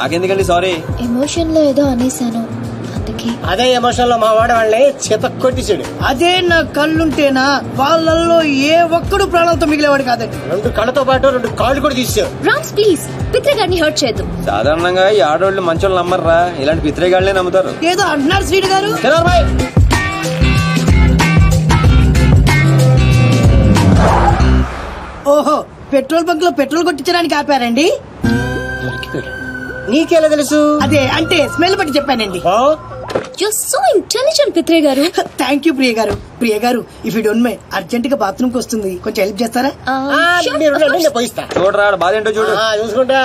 నాకెందుకండి sorry? Emotion లో ఏదో అనేసాను అందుకే. అదే ఎమోషన్ లో మా వాడు వాళ్ళని చేత కొట్టించాడు. అదే నా కళ్ళుంటేనా వాళ్ళల్లో ఏ ఒక్కడు ప్రాణాలతో మిగిలేవాడు కాదండి. 2 కళ్ళతో పాటు 2 కాళ్ళు కూడా తీసావు. రామ్స్ ప్లీజ్ పిత్రగాడిని హర్ట్ చేయొద్దు. సాధారణంగా ఈ ఆడవాళ్ళు మంచోళ్ళు నమ్మర్రా, ఇలాంటి పిత్రేగాళ్లే నమ్ముతారు. ఏదో అంటున్నారు శ్రీను గారు. ఓహో, పెట్రోల్ బంక్ లో పెట్రోల్ కొట్టించడానికి ఆపారండి. నీకెలా తెలుసు? అదే అంటే స్మెల్ బట్టి చెప్పానండి. You're so intelligent, పిత్రే గారు. థ్యాంక్ యూ ప్రియ గారు. ప్రియ గారు, if you don't mind urgent గా బాత్రూమ్ కి వస్తుంది, కొంచెం హెల్ప్ చేస్తారా? పోయిస్తా. చూడరా బాధ ఏంటో చూడు. చూసుకుంటా.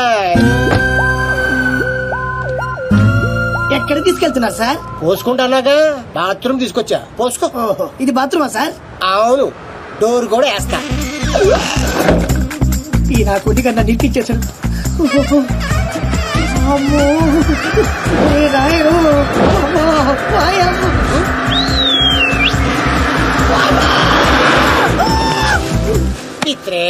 ఎక్కడ తీసుకెళ్తున్నారు సార్? పోసుకుంటానాగా బాత్రూమ్ తీసుకొచ్చా. పోసుకో. ఓహో, ఇది బాత్రూమా సార్? అవును, డోర్ కూడా వేస్తా. ఈ నా కొద్ది కన్నా నిరికిచ్చేసాడు. అమ్మో రాయో. పిత్రే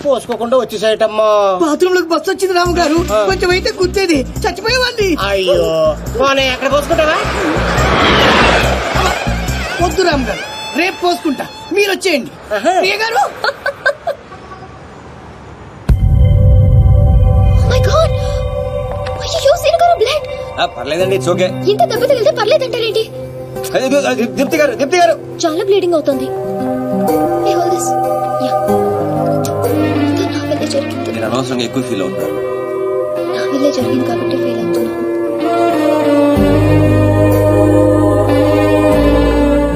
పోసుకోకుండా వచ్చేసాయటమ్మా. బాత్రూమ్ లోకి బస్సు వచ్చింది రాము గారు, కొంచెం అయితే గుర్తేది చచ్చిపోయేవాడిని. అయ్యో పోనీ ఎక్కడ పోసుకుంటావా? వద్దు రాము గారు, రేపు పోసుకుంటా, మీరు వచ్చేయండి. ప్రియ గారు. పర్లేదండి, ఇట్స్ ఓకే. ఇంత దెబ్బ తగిలితే పర్లేదంటారేంటి? దీప్తి గారు, దీప్తి గారు చాలా బ్లీడింగ్ అవుతుంది. మీరు అనవసరంగా ఎక్కువ ఫీల్ అవుతున్నారు. నా వల్లే జరిగింది కాబట్టి ఫీల్ అవుతున్నాను.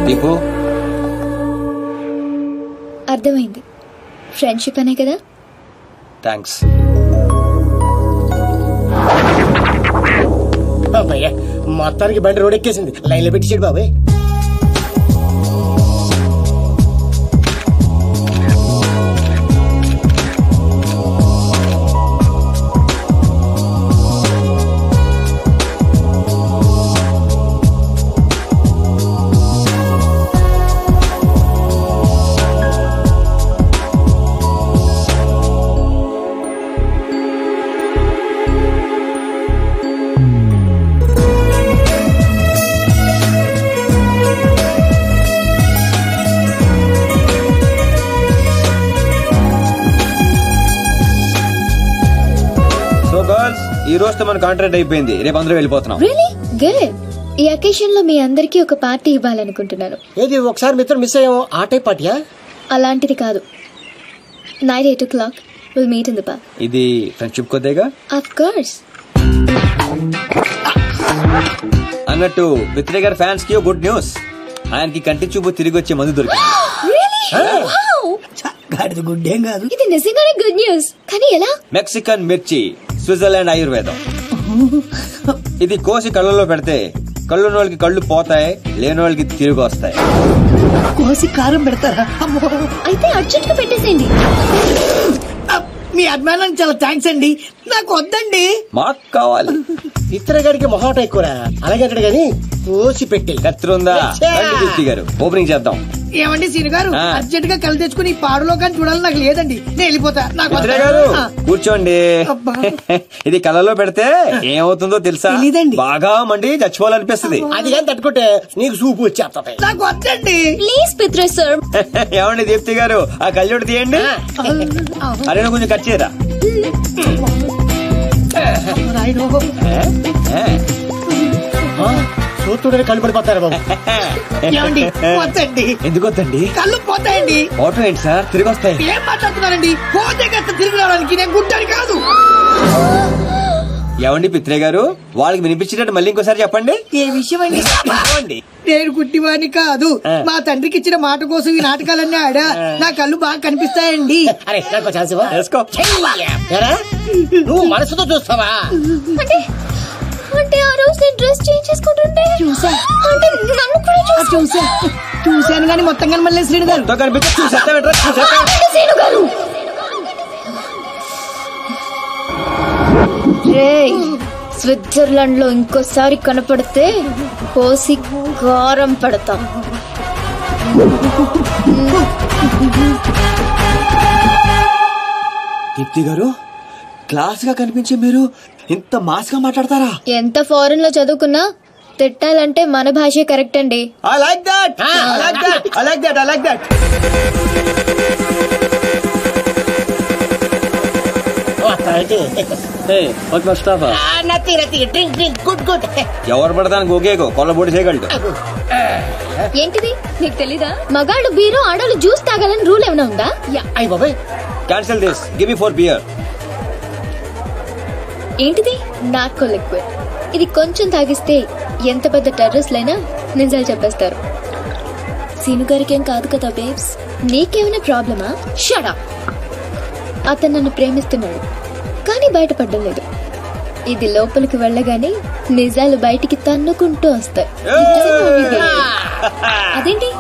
దీపు, అర్థమైంది, ఫ్రెండ్షిప్ అనే కదా. థ్యాంక్స్. మొత్తానికి బండి రోడ్ ఎక్కేసింది. లైన్ లో పెట్టించాడు బాబాయ్. ఈ రోజుతో మన కాంట్రాక్ట్ అయిపోయింది, రేపు అందరూ వెళ్ళిపోతున్నాం. Really? Good. ఈ అకేషన్ లో మీ అందరికీ ఒక పార్టీ ఇవ్వాలనుకుంటున్నాను. ఏది ఒకసారి మిత్రుడు మిస్ అయ్యాము, ఆ టైప్ పార్టీయా? అలాంటిది కాదు. Night 8 o'clock we'll meet in the park. ఇది ఫ్రెండ్షిప్ కొద్దిగా. Of course. అన్నట్టు పిత్రే గారి ఫ్యాన్స్ కి గుడ్ న్యూస్. ఆయనకి కంటి చూపు తిరిగి వచ్చే మందు దొరికింది. Really? Wow. గాడిద గుడ్డేం కాదు. ఇది నిజంగానే గుడ్ న్యూస్. కానీ ఎలా? మెక్సికన్ మిర్చి, స్విట్జర్లాండ్ ఆయుర్వేదం. ఇది కోసి కళ్ళలో పెడితే కళ్ళున్న వాళ్ళకి కళ్ళు పోతాయి, లేని వాళ్ళకి తిరిగి వస్తాయి. కోసి కారం పెడతారా? అయితే అర్జెంట్ గా పెట్టేసేయండి. మీ అభిమానానికి చాలా థ్యాంక్స్ అండి, నాకు వద్దండి. మాకు కావాలి. ఇతరగాడికి మొహాట ఎక్కువరా, అలాగే అక్కడ గాని కోసి పెట్టి. కత్తిరుందా దీప్తి గారు? ఓపెనింగ్ చేద్దాం. ఏమండి సీను గారు, అర్జెంట్ గా కళ్ళు తెచ్చుకుని పాడులో కానీ చూడాలి, నాకు లేదండి, నేను వెళ్ళిపోతా. గారు కూర్చోండి. ఇది కళ్ళలో పెడితే ఏమవుతుందో తెలుసా? బాగా మండి చచ్చిపోవాలనిపిస్తుంది. అది కానీ తట్టుకుంటే నీకు సూపు వచ్చేస్తుంది. నాకు వద్దండి ప్లీజ్ పిత్రే సార్. ఏమండి దీప్తి గారు, ఆ కళ్ళోటి తీయండి. అరే కొంచెం కట్ చేయరా. చూస్తుంటే కళ్ళు పడిపోతారు బాబు. వద్దండి. ఎందుకు వద్దండి? కళ్ళు పోతాయండి. పోవటం ఏంటి సార్, తిరిగి వస్తాయి. ఏం మాట్లాడుతున్నారండి? పోతే కాస్త తిరిగి రావడానికి నేను గుడ్డాను కాదు. ఏమండి పిత్రే గారు, వాళ్ళకి వినిపించేటట్టు మళ్ళీ ఇంకోసారి చెప్పండి. ఏ విషయం అండి? నేను గుడ్డివాణి కాదు, మా తండ్రికి ఇచ్చిన మాట కోసం ఈ నాటకాలన్నీ ఆడా. నా కళ్ళు బాగా కనిపిస్తాయండి. అరే నాకు ఛాన్స్ ఇవ్వు. నువ్వు మనసుతో చూస్తావా? అంటే ఆ రోజు నేను డ్రెస్ చేంజ్ చేసుకుంటుంటే చూసా. అంటే నన్ను కూడా చూసాను కానీ మొత్తం కనబడలేదు శ్రీను గారు. శ్రీను గారు, స్విట్జర్లాండ్ లో ఇంకోసారి కనపడితే కోసి కారం పెడతాం. దీప్తి గారు, క్లాస్ గా కనిపించే మీరు ఇంత మాస్ గా మాట్లాడతారా? ఎంత ఫారెన్ లో చదువుకున్నా తిట్టాలంటే మన భాషే కరెక్ట్ అండి. I like that. I like that. I like that. I like that. ఎవరు పడతాను గోకేకో కొల్లబొడి చేయగలడు. ఏంటిది నీకు తెలీదా? మగాళ్ళు బీరు ఆడవాళ్ళు జ్యూస్ తాగాలని రూల్ ఏమైనా ఉందా? అయ్యి బాబాయ్ cancel this. Give me 4 beer. ఏంటిది? Narco liquid. ఇది కొంచెం తాగిస్తే ఎంత పెద్ద టెర్రరిస్ట్లైనా నిజాలు చెప్పేస్తారు. సీను గారికి ఏం కాదు కదా బేబ్స్? నీకేమైనా ప్రాబ్లమా? Shut up. అతను నన్ను ప్రేమిస్తున్నాడు కానీ బయటపడడం లేదు. ఇది లోపలికి వెళ్ళగానే నిజాలు బయటికి తన్నుకుంటూ వస్తాయి. అదేంటి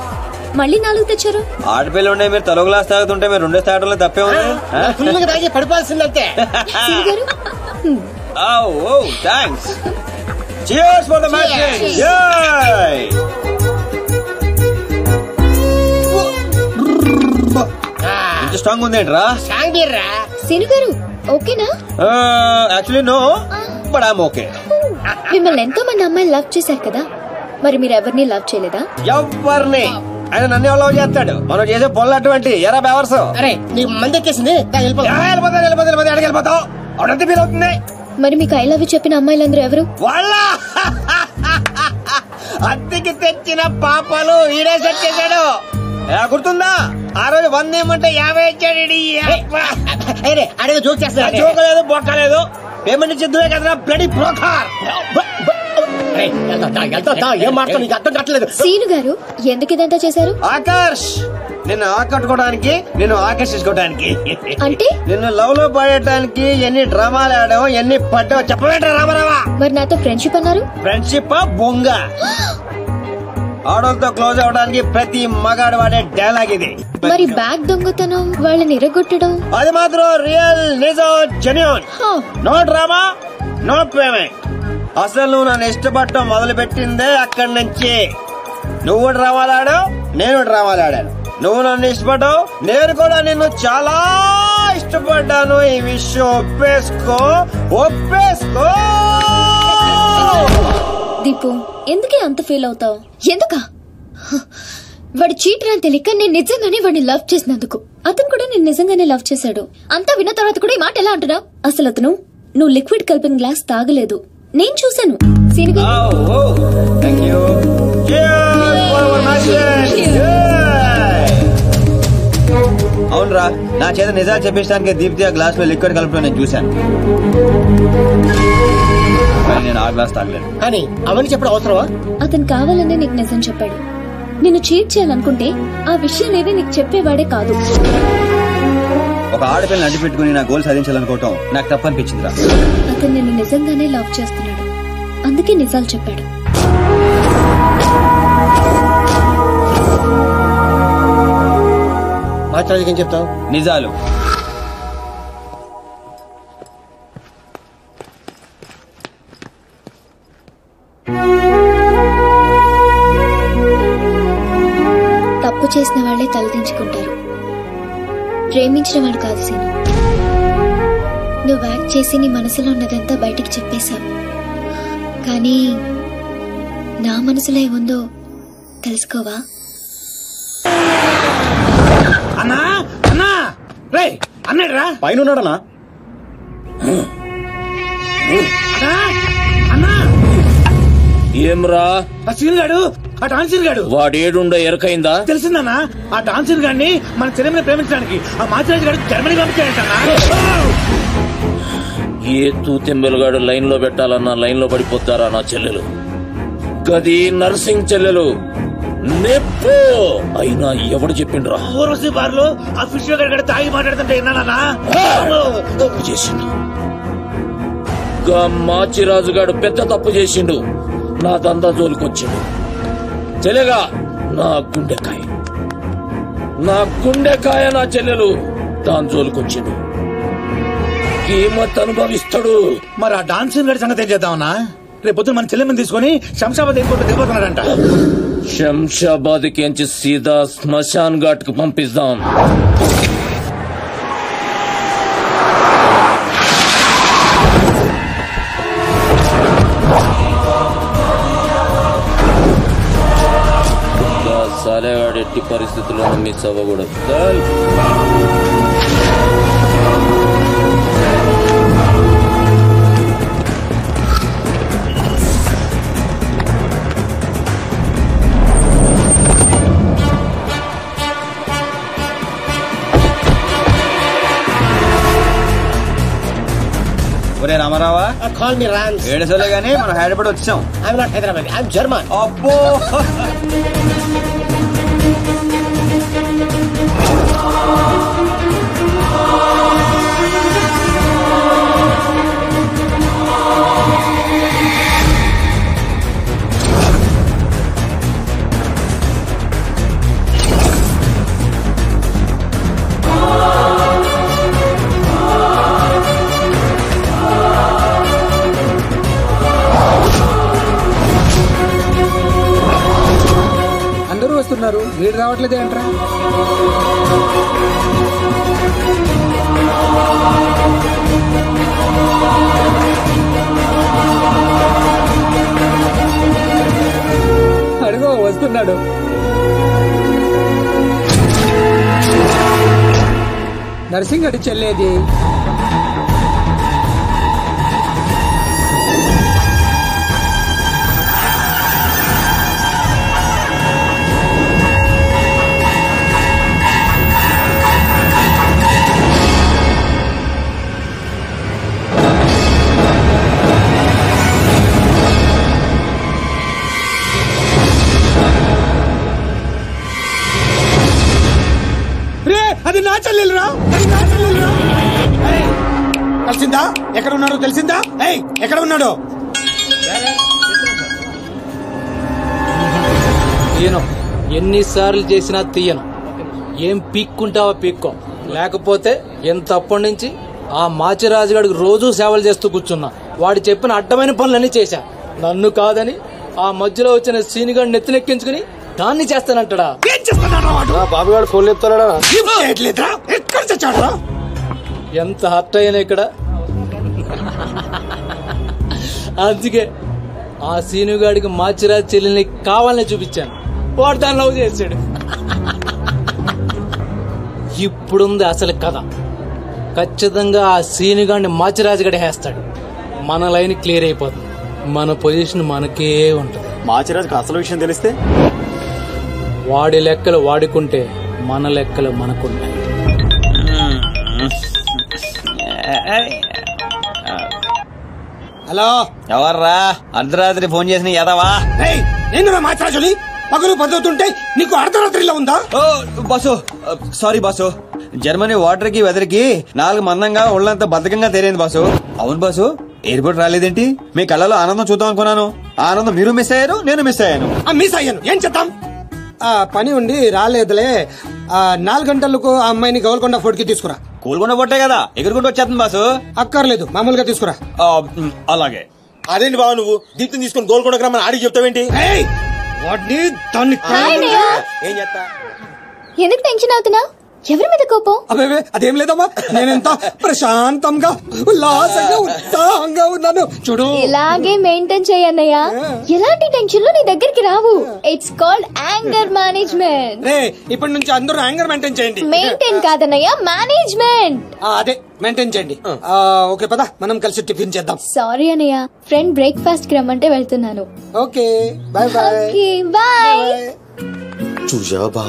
మళ్ళీ 4 తెచ్చారు? ఆడపిల్ల ఉండే మీరు తలో గ్లాస్ తాగుతుంటే మీరు 2 తాగడంలో తప్పే ఉంది. పడిపోవాల్సిందంతే. సీను గారు thanks. Cheers for the match. Yay! ఇంత స్ట్రాంగ్ ఉందేంట్రా? సీను గారు ఓకేనా? Actually no but I'm okay. మిమ్మల్ని ఎంతో మంది అమ్మాయిలు లవ్ చేశారు కదా, మరి మీరు ఎవరిని లవ్ చేయలేదా? ఎవరిని? ఆయన నన్ను లవ్ చేస్తాడు. మనం చేసే పొల్ల అటువంటి ఎరా బెవర్స్. అరే నీకు మంది ఎక్కేసింది. వెళ్ళిపోతావు అవునంతే ఫీల్ అవుతుంది. మరి మీకు ఐ లవ్ యూ చెప్పిన అమ్మాయిలందరూ ఎవరు? వాళ్ళ అద్దెకి తెచ్చిన పాపాలు ఈడే సెట్ చేశాడు. గుర్తుందా? ఆ రోజు 100 ఇమ్మంటే 50 ఇచ్చాడు. అడిగి జోక్ చేస్తా. జోకలేదు బొక్కలేదు. పేమెంట్ ఇచ్చేద్దులే కదా బ్లడీ బ్రోకర్. ఏం మాట్లాడు నీకు అర్థం కావట్లేదు. సీను గారు ఎందుకు ఇదంతా చేశారు? ఆకర్ష్ నిన్ను ఆకట్టుకోవడానికి, నిన్ను ఆకర్షించుకోవడానికి, అంటే నిన్ను లవ్ లో పడేయడానికి ఎన్ని డ్రామాలు ఆడావు, ఎన్ని పడ్డావు చెప్పవేంట రామారావా? మరి నాతో ఫ్రెండ్షిప్ అన్నారు. ఫ్రెండ్షిప్ బొంగ. ఆడోళ్ళతో క్లోజ్ అవడానికి ప్రతి మగాడు వాడే డైలాగ్ ఇది. మరి బ్యాగ్ దొంగతనం, వాళ్ళని ఇరగొట్టడం, అది మాత్రం రియల్, నిజం, genuine. No drama, no payment. అసలు నువ్వు నన్ను ఇష్టపడటం మొదలు పెట్టిందే అక్కడి నుంచి. నువ్వు డ్రామాలు ఆడావు, నేను డ్రామాలు ఆడాను. నువ్వు నన్ను ఇష్టపడ్డావు, నేను కూడా నిన్ను చాలా ఇష్టపడ్డాను. ఈ విషయం ఒప్పేసుకో. దీపు ఎందుకే అంత ఫీల్ అవుతావు? ఎందుకా? వాడు చీటర్ అని తెలియక నేను నిజంగానే వాడిని లవ్ చేసినందుకు. అతను కూడా నేను నిజంగానే లవ్ చేశాడు. అంతా విన్న తర్వాత కూడా ఈ మాట ఎలా అంటున్నావు? అసలు అతను నువ్వు లిక్విడ్ కలిపిన గ్లాస్ తాగలేదు, నేను చూశాను. అవునరా, నా చేత నిజాలు చెప్పించడానికి దీప్తి ఆ గ్లాస్ లో లిక్విడ్ కలపడం నేను చూశాను. నేను ఆ గ్లాస్ తాగలేదు. కానీ అవన్నీ చెప్పడం అవసరమా? అతను కావాలనే నీకు నిజం చెప్పాడు. నిన్ను చీట్ చేయాలనుకుంటే ఆ విషయాలేవి నీకు చెప్పేవాడే కాదు. ఒక ఆడపిల్లని అడ్డు పెట్టుకుని నా గోల్ సాధించాలనుకోవటం నాకు తప్పనిపించిందిరా. అతను నిన్ను నిజంగానే లవ్ చేస్తున్నాడు, అందుకే నిజాలు చెప్పాడు. మాట్లాడేది ఏం చెప్తావు? నిజాలు. తప్పు చేసిన వాళ్లే తలదించుకుంటారు, ప్రేమించిన వాడు కాదు సీను. నువ్వు యాక్ట్ చేసి నీ మనసులో ఉన్నదంతా బయటికి చెప్పేశావు, కానీ నా మనసులో ఏముందో తెలుసుకోవా? అన్నా అన్నా రే అన్నాడురా పైన ఉన్నాడనా? అన్నా ఏమ్రా ఆ సీన్ గాడు, ఆ టాన్సీన్ గాడు వాడేడుండో ఎరకైందా? తెలిసిందన్నా, ఆ టాన్సీన్ గాడిని మన చెల్లెమని ప్రేమించడానికి ఆ మాచిరాజు గారు జర్మనీ పంపించాడంటన్నా. ఏ తూతెంబెలుగాడు లైన్ లో పెట్టాలన్నా లైన్ లో పడిపోతారా నా చెల్లెలు? గది నర్సింగ్ చెల్లెలు నెప్పు అయినా ఎవడు చెప్పిండ్రా? ఊర్వశి బార్లో ఆ ఫిష్ గారు తాగి మాట్లాడుతుంటే విన్నానన్నా. తప్పు చేసిండు, మాచిరాజు గాడు పెద్ద తప్పు చేసిండు. నా దందా జోలికొచ్చిండు. చెల్లెగా నా గుండెకాయ నా చెల్లెలు దాని జోలికొచ్చిండు. కీమత్ అనుభవిస్తాడు. మరి ఆ డాన్సింగ్ గారి సంగతి ఏం చేద్దామన్నా? రేపు పొద్దున మన చెల్లెమని తీసుకుని శంషాబాద్ ఎయిర్పోర్ట్ దిగిపోతున్నాడంట. శంషాబాద్ కి సీదా శ్మశాన్ ఘాట్ కు పంపిస్తాం. ఎట్టి పరిస్థితుల్లో మిస్ అవ్వకూడదు. ఒరే రామారావా, కాల్ మీ రాన్స్. ఏడుసలే గానీ మనం హైదరాబాద్ వచ్చాం. I'm not Hyderabad, I'm German. అబ్బో వస్తున్నారు, వీడు రావట్లేదు ఏంట్రా? అడుగో వస్తున్నాడు. నర్సింగ్ అడి చెల్లేది. అది నా చెల్లెలురా, అది నా చెల్లెలురా. తెలిసిందా ఎక్కడ ఉన్నాడో? తెలిసిందా? ఎక్కడ ఉన్నాడో? తీయను, ఎన్నిసార్లు చేసినా తీయను. ఏం పీక్కుంటావా పీక్కో, లేకపోతే ఎంత అప్పటి నుంచి ఆ మాచిరాజుగాడికి రోజూ సేవలు చేస్తూ కూర్చున్నా. వాడు చెప్పిన అడ్డమైన పనులన్నీ చేశా. నన్ను కాదని ఆ మధ్యలో వచ్చిన సీనిగాడిని నెత్తినెక్కించుకుని దాన్ని చేస్తానంటాడా? బాబుగాడు ఫోన్ చెప్తాడా? ఎక్కడ చచ్చాడరా? ఎంత హర్ట్ అయ్యాను ఇక్కడ. అందుకే ఆ సీనుగాడికి మాచిరాజు చెల్లెల్ని కావాలని చూపించాను. వాడు దాన్ని లవ్ చేశాడు. ఇప్పుడుంది అసలు కథ. ఖచ్చితంగా ఆ సీనుగాడిని మాచిరాజు గడి వేస్తాడు. మన లైన్ క్లియర్ అయిపోతుంది. మన పొజిషన్ మనకే ఉంటుంది. మాచిరాజుకి అసలు విషయం తెలిస్తే వాడి లెక్కలు వాడుకుంటే మన లెక్కలు మనకుంటాయి. హలో, ఎవర్రా అర్ధరాత్రి ఫోన్ చేసిన యాదవా? నేను మాచిరాజుని. పగలు పదవుతుంటే నీకు అర్ధరాత్రిలో ఉందా? ఓ boss, sorry boss. Germany water కి వెదర్ కి 4 మందంగా ఒళ్ళంతా బద్ధకంగా తేరైంది బాసు. అవును బాసు, ఎయిర్పోర్ట్ రాలేదేంటి? మీ కళ్ళలో ఆనందం చూద్దాం అనుకున్నాను. ఆనందం మీరు మిస్ అయ్యారు, నేను మిస్ అయ్యాను. మిస్ అయ్యాను, ఏం చేద్దాం? పని ఉండి రాలేదులే. 4 గంటలకు ఆ అమ్మాయిని గోల్కొండ ఫోర్ట్ కి తీసుకురా. కోలుకొండ పొట్టే కదా, ఎగురుకుంటూ వచ్చేస్తుంది బాసు. అక్కర్లేదు, మామూలుగా తీసుకురా. అలాగే. అదేంటి బాబు, నువ్వు దీప్తిని తీసుకుని గోల్కొండ గ్రామని ఆడికి చెప్తావేంటి? వాడిని దాన్ని ఏం చేస్తా? ఎందుకు టెన్షన్ అవుతున్నా? ఎవరి మీద కోపం? అబే అదేం లేదమ్మా, నేనెంత ప్రశాంతంగా ఉల్లాసంగా ఉత్సాహంగా ఉన్నాను చూడు. ఇలాగే మెయింటైన్ చేయన్నయ్యా. ఎలాంటి టెన్షన్లు నీ దగ్గరికి రావు. It's called anger management. రే, ఇప్పటి నుంచి అందరూ యాంగర్ మెయింటైన్ చేయండి. మెయింటైన్ కాదన్నయ్యా, మేనేజ్మెంట్. అదే మెయింటైన్ చేయండి. ఓకే పద, మనం కలిసి టిఫిన్ చేద్దాం. సారీ అన్నయ్య, ఫ్రెండ్ బ్రేక్ఫాస్ట్ కి రమ్మంటే వెళ్తున్నాను. Okay bye bye. బాయ్. చూసావా బా,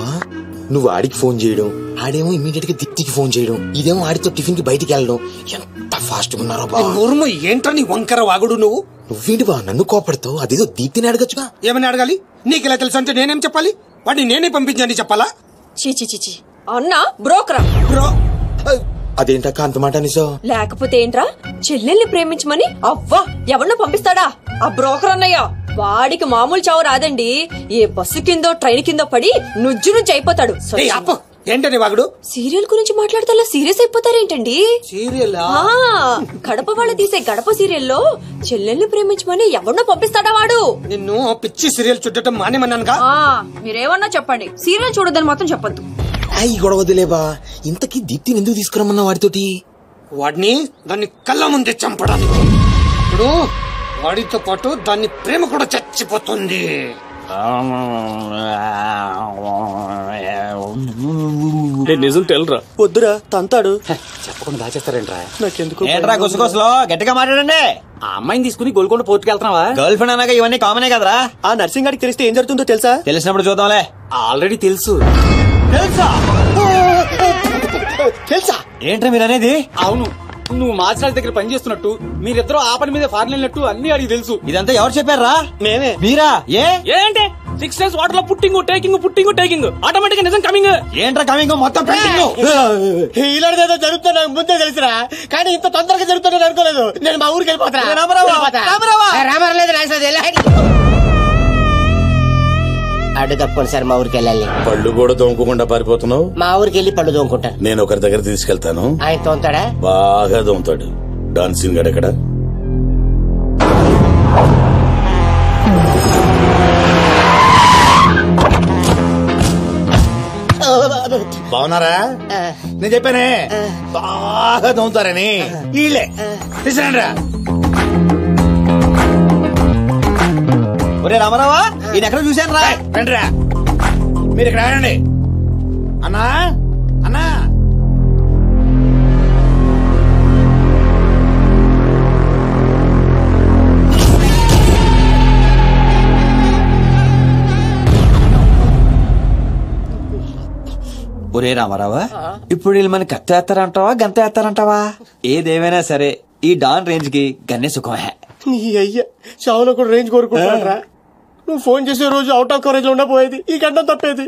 నువ్వు ఆడికి ఫోన్ చేయడం, ఆడేమో ఇమీడియట్ గా దీప్తికి ఫోన్ చేయడం, ఇదేమో ఆడితో టిఫిన్ కి బయటికి వెళ్ళడం. ఎంత ఫాస్ట్ గా ఉన్నారో బా. ఊర్ము ఏంట్రా నీ వంకర వాగుడు నువ్వు? నువ్వేంటి బా నన్ను కోపడతావు? అదేదో దీప్తిని అడగచ్చుగా. ఏమని అడగాలి? నీకు ఇలా తెలుసు అంటే నేనేం చెప్పాలి? వాడిని నేనే పంపించండి చెప్పాలా? చీచి అన్నా బ్రోకరా? బ్రో అదేంటక్క అంత మాట నిజం? లేకపోతే ఏంట్రా, చెల్లెల్ని ప్రేమించమని అవ్వా ఎవరినో పంపిస్తాడా ఆ బ్రోకర్ అన్నయ్య? వాడికి మామూలు చావు రాదండి. ఏ బస్సు కిందో ట్రైన్ కిందో పడి నుజ్జు నుంచి అయిపోతాడు. ఏంటని వాగుడు? సీరియల్ గురించి మాట్లాడితే సీరియస్ అయిపోతారేంటండి? సీరియల్ గడప వాళ్ళు తీసే గడప సీరియల్లో చెల్లెల్ని ప్రేమించమని ఎవరినో పంపిస్తాడా వాడు? నిన్ను పిచ్చి సీరియల్ చుట్టడం మానేమన్నానుగా. మీరేమన్నా చెప్పండి, సీరియల్ చూడొద్దని మాత్రం చెప్పొద్దు. ఈ గొడవదిలేబా, ఇంతకీ దీప్తిని ఎందుకు తీసుకురమ్మన్నా వాడితోటి? వాడిని దాన్ని కళ్ళ ముందే చంపడానికి. ఇప్పుడు వాడితో పాటు దాన్ని ప్రేమ కూడా చచ్చిపోతుంది. నిజం తెలరా? వద్దురా తంతాడు. చెప్పకుండా దాచేస్తారేంట్రా? నాకెందుకు ఏంట్రా గుసగుసలో గట్టిగా మాట్లాడండి. ఆ అమ్మాయిని తీసుకుని గోల్కొండ పోర్టుకి వెళ్తున్నావా? గర్ల్ ఫ్రెండ్ అన్నాక ఇవన్నీ కామనే కదరా. ఆ నర్సింగ్ గారికి తెలిస్తే ఏం జరుగుతుందో తెలుసా? తెలిసినప్పుడు చూద్దాంలే. ఆల్రెడీ తెలుసు. తెలుసా? ఏంట్రా మీరు అనేది? అవును, నువ్వు మాచిరాజు దగ్గర పని చేస్తున్నట్టు, మీరిద్దరూ ఆ పని మీద ఫారెన్ వెళ్ళినట్టు అన్ని అడిగి తెలుసు. ఇదంతా ఎవరు చెప్పారా? మేమే. మీరా? ఏంటి 6 days వాటర్ లో పుట్టింగ్ ఆటోమేటిక్ నిజం కమింగ్. ఏంట్రా కమింగ్ మొత్తం పెండింగ్. ఇలాంటిదేదో జరుగుతుందో నాకు ముందే తెలుసురా, కానీ ఇంత తొందరగా జరుగుతుందని అనుకోలేదు. నేను మా ఊరికి వెళ్ళిపోతా. రామరాలేదు అడ్డు తప్పండి సార్, మా ఊరికి వెళ్ళాలి. పళ్ళు కూడా తోముకోకుండా పారిపోతున్నావు. మా ఊరికి వెళ్ళి పళ్ళు తోముకుంటాను. నేను ఒకరి దగ్గర తీసుకెళ్తాను, ఆయన తోముతాడా? బాగా తోముతాడు. డాన్సింగ్ గడ ఎక్కడ? బాగున్నారా? నేను చెప్పానే బాగా తోముతారని. వీళ్ళే తీసుకురండి రా. ఒరే రామారావా, ఈయన ఎక్కడ చూశాను రా. రండి రా, మీరు ఇక్కడ రండి. అన్నా అన్నా, ఒరే రామారావా, ఇప్పుడు వీళ్ళు మన కత్తి వేస్తారంటావా గంత వేస్తారంటావా? ఏదేమైనా సరే ఈ డాన్ రేంజ్ కి గన్నే సుఖమే. నీ అయ్యా చావులో కూడా రేంజ్ కోరుకుంటారా? నువ్వు ఫోన్ చేసే రోజు అవుట్ ఆఫ్ కవరేజ్ లో ఉండబోయేది, ఈ గంట తప్పేది.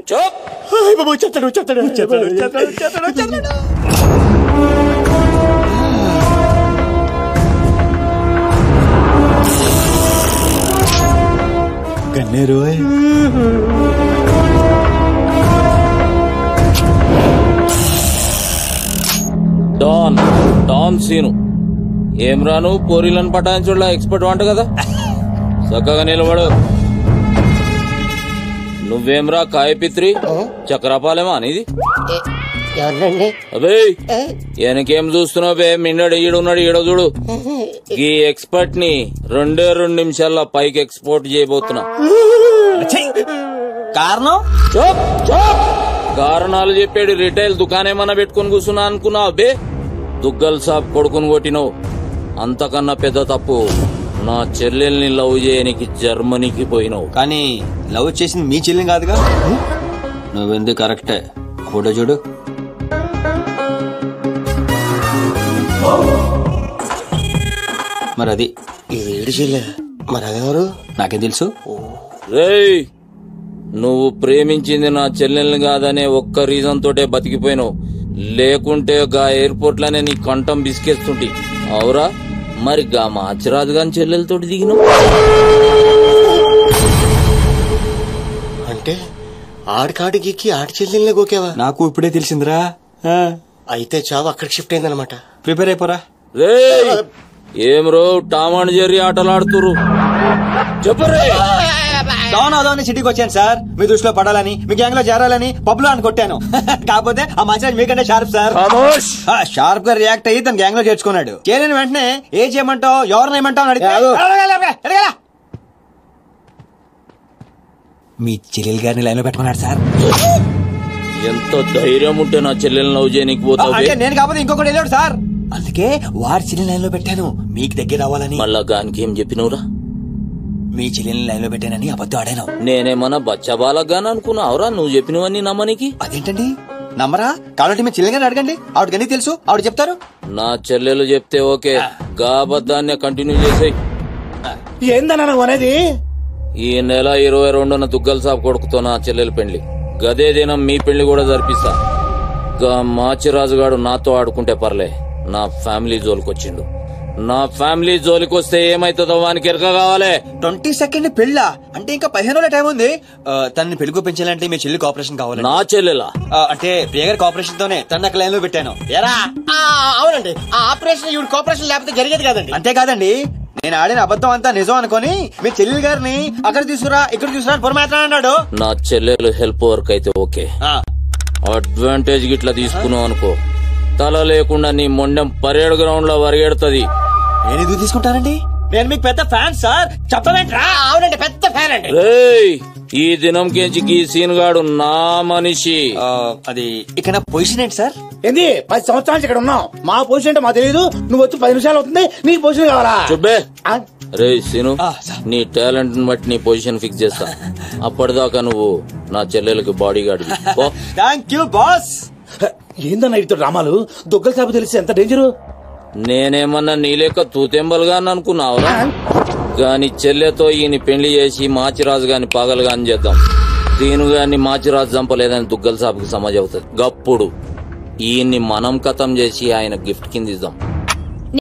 చెత్తాడు. గన్నేరు డాన్ సీను ఏం రాను పోరీలను పటాయించుడులా ఎక్స్పర్ట్ వంట కదా. చక్కగా నిలబడు. నువ్వేమ్రా కాయపిత్రి చక్రపాలేమా అనేది? ఎవరండి? అబే వెనకేం చూస్తున్నావు బే? మిన్నడు ఈడున్నాడు, ఈడో చూడు. ఈ ఎక్స్పర్ట్ ని 2 నిమిషాల్లో పైకి ఎక్స్పోర్ట్ చేయబోతున్నా. కారణం కారణాలు చెప్పాడు. రిటైల్ దుకాణేమన్నా పెట్టుకుని కూర్చున్నా అనుకున్నావు? అబ్బే దుగ్గల్ సాబ్ కొడుకుని కొట్టినావు. అంతకన్నా పెద్ద తప్పు నా చెల్లెల్ని లవ్ చేయనికి జర్మనీకి పోయినావు. కానీ లవ్ చేసింది మీ చెల్లి కాదుగా. నువ్వెందుకు కరెక్టే. ఫోటో చూడు. మరి అది ఏడు చెల్లె, మరి అదెవరు? నాకేం తెలుసు. రేయ్, నువ్వు ప్రేమించింది నా చెల్లెల్ని కాదనే ఒక్క రీజన్ తోటే బతికిపోయినావు. లేకుంటే గా ఎయిర్పోర్ట్ లోనే నీ కంఠం బిస్కేస్తుంటి. అవురా? మరి గా మాచిరాజు గాని చెల్లెలతోటి దిగినావు అంటే ఆడికాడికి ఆడి చెల్లెల్ని గోకేవా? నాకు ఇప్పుడే తెలిసిందిరా. అయితే చావు అక్కడికి షిఫ్ట్ అయిందనమాట. ప్రిపేర్ అయిపోరా. రేయ్, ఏం రో టామ్ అండ్ జెర్రీ ఆటలాడుతురు? చెప్పరే. డౌన్ అవుదామని సిటీకి వచ్చాను సార్, మీ దృష్టిలో పడాలని, మీ గ్యాంగ్ లో చేరాలని పబ్ లో అని కొట్టాను. కాకపోతే ఆ మాచిరాజ్ మీకంటే షార్ప్ సార్. షార్ప్ గా రియాక్ట్ అయ్యి తన గ్యాంగ్ లో చేర్చుకున్నాడు. చేరిన వెంటనే ఏం చేయమంటావు, ఎవరిని ఏమంటావు అని అడిగాడు. మీ చెల్లెలు గారిని లైన్ లో పెట్టుకున్నాడు సార్. ఎంత ధైర్యం ఉంటే నా చెల్లెల్ని లవ్ చేయనికి పోతావు? అంటే నేను కాకపోతే ఇంకొకటి వెళ్ళాడు సార్, అందుకే వారి చెల్లెని లైన్ లో పెట్టాను మీకు దగ్గర రావాలని. మళ్ళా గానికి ఏం చెప్పినవురా? మీ చెల్లెని లైన్ లో పెట్టానని అబద్ధం ఆడాను. నేనేమన్నా బచ్చబాలగాని అనుకున్నావురా నువ్వు చెప్పినవన్నీ నమ్మనికి? అదేంటండి నమ్మరా? కావాలంటే మీ చెల్లెని అడగండి, ఆవిడకన్నీ తెలుసు, ఆవిడ చెప్తారు. నా చెల్లెలు చెప్తే ఓకే, గా అబద్ధాన్ని కంటిన్యూ చేసేయి. ఏందన్నా నువ్వు అనేది? ఈ నెల 22న దుగ్గల్ సాబ్ కొడుకుతో నా చెల్లెలు పెళ్లి. గదే దినం మీ పెళ్లి కూడా జరిపిస్తా. గా మాచిరాజుగాడు నాతో ఆడుకుంటే పర్లే, నా ఫ్యామిలీ జోలికొచ్చిండు. నా ఫ్యామిలీ జోలికొస్తే ఏమైతుందో వానికి ఎరక కావాలి. 22nd పెళ్ళా? అంటే ఇంకా 15 రోజుల టైం ఉంది. తనని పెళ్లికి పెంచాలంటే మీ చెల్లి కోఆపరేషన్ కావాలి. నా చెల్లెలా? అంటే ప్రియ గారి కోఆపరేషన్ తోనే తన లైన్ లో పెట్టాను. అవునండి, ఆ ఆపరేషన్ ఈవిడ కోఆపరేషన్ లేకపోతే జరిగేది కాదండి. అంతేకాదండి, నేను ఆడిన అబద్ధం అంతా నిజం అనుకుని మీ చెల్లెలు గారిని అక్కడ తీసుకురా ఇక్కడ తీసుకురా అని పొరమాత్ర అన్నాడు. నా చెల్లెలు హెల్ప్ వర్క్ అయితే ఓకే, అడ్వాంటేజ్ గిట్లా తీసుకున్నావు అనుకో, తల లేకుండా నీ మొండెం పరేడ్ గ్రౌండ్ లో వరిగెడుతుంది. నేను ఎందుకు తీసుకుంటానండి? నేను మీకు పెద్ద ఫ్యాన్ సార్, చెప్పవేంట్రా? అవునండి, పెద్ద ఫ్యాన్ అండి. రేయ్, ఈ దినం కెంచి ఈ సీన్ గాడు నా మనిషి. అది ఇక్కడ పొజిషన్ ఏంటి సార్? ఏంది 10 సంవత్సరాలు ఇక్కడ ఉన్నాం. మా పొజిషన్ అంటే మాకు తెలియదు. నువ్వు వచ్చి 10 నిమిషాలు అవుతుంది, నీ పొజిషన్ కావాలా? చుబ్బే. రే సీను, నీ టాలెంట్ బట్టి నీ పొజిషన్ ఫిక్స్ చేస్తా. అప్పటిదాకా నువ్వు నా చెల్లెలకి body guard. Thank you boss. ఏందన్నా ఇటు రామాలు దుగ్గల సాబు తెలిసి ఎంత డేంజరు? నేనేమన్నా నీ లెక్క తూతెంబలుగా అనుకున్నావురా? గాని చెల్లెతో ఈయన పెళ్లి చేసి మాచిరాజు గాని పాగలు గాని చేద్దాం. సీను గాని మాచిరాజు చంపలేదని దుగ్గల సాబుకి సమాజ్ అవుతుంది. గప్పుడు ఈయన్ని మనం కథం చేసి ఆయన గిఫ్ట్ కింద ఇద్దాం.